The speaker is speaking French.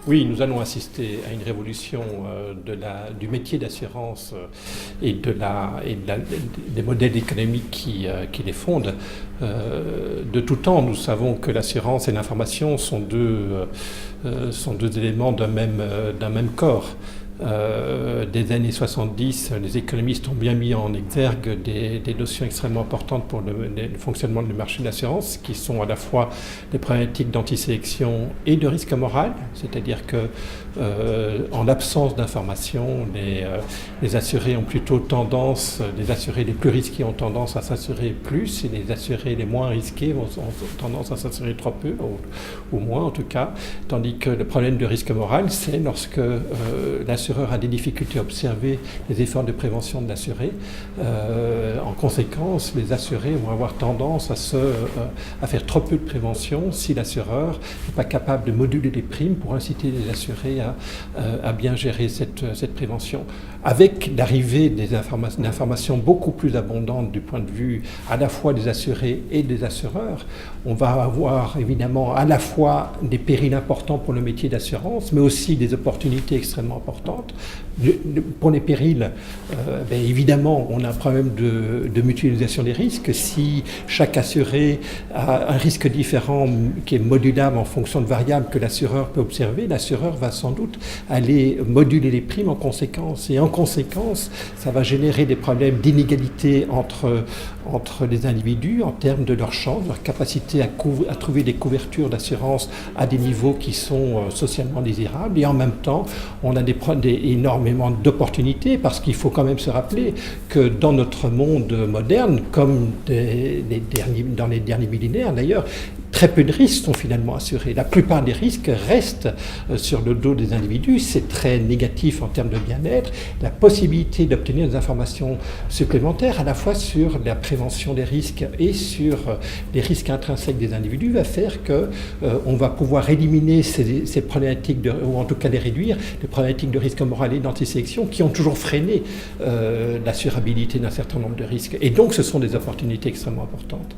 Oui, nous allons assister à une révolution du métier d'assurance des modèles économiques qui les fondent. De tout temps, nous savons que l'assurance et l'information sont deux éléments d'un même corps. Des années 70, les économistes ont bien mis en exergue des notions extrêmement importantes pour le fonctionnement du marché de l'assurance, qui sont à la fois des problématiques d'antisélection et de risque moral, c'est-à-dire que en l'absence d'information, les assurés ont plutôt tendance, les assurés les plus risqués ont tendance à s'assurer plus, et les assurés les moins risqués ont tendance à s'assurer trop peu, ou moins en tout cas, tandis que le problème de risque moral, c'est lorsque l'assureur a des difficultés à observer les efforts de prévention de l'assuré. En conséquence, les assurés vont avoir tendance à faire trop peu de prévention si l'assureur n'est pas capable de moduler les primes pour inciter les assurés à bien gérer cette prévention. Avec l'arrivée d'informations beaucoup plus abondantes du point de vue à la fois des assurés et des assureurs, on va avoir évidemment à la fois des périls importants pour le métier d'assurance, mais aussi des opportunités extrêmement importantes. Pour les périls, évidemment, on a un problème de mutualisation des risques. Si chaque assuré a un risque différent qui est modulable en fonction de variables que l'assureur peut observer, l'assureur va sans doute aller moduler les primes en conséquence. Et en conséquence, ça va générer des problèmes d'inégalité entre les individus en termes de leur chance, leur capacité à trouver des couvertures d'assurance à des niveaux qui sont socialement désirables. Et en même temps, on a énormément d'opportunités, parce qu'il faut quand même se rappeler que dans notre monde moderne, comme dans les derniers millénaires d'ailleurs, très peu de risques sont finalement assurés. La plupart des risques restent sur le dos des individus. C'est très négatif en termes de bien-être. La possibilité d'obtenir des informations supplémentaires à la fois sur la prévention des risques et sur les risques intrinsèques des individus va faire qu'on va pouvoir éliminer ces problématiques, ou en tout cas les réduire, les problématiques de risque moral et d'antisélection qui ont toujours freiné l'assurabilité d'un certain nombre de risques. Et donc ce sont des opportunités extrêmement importantes.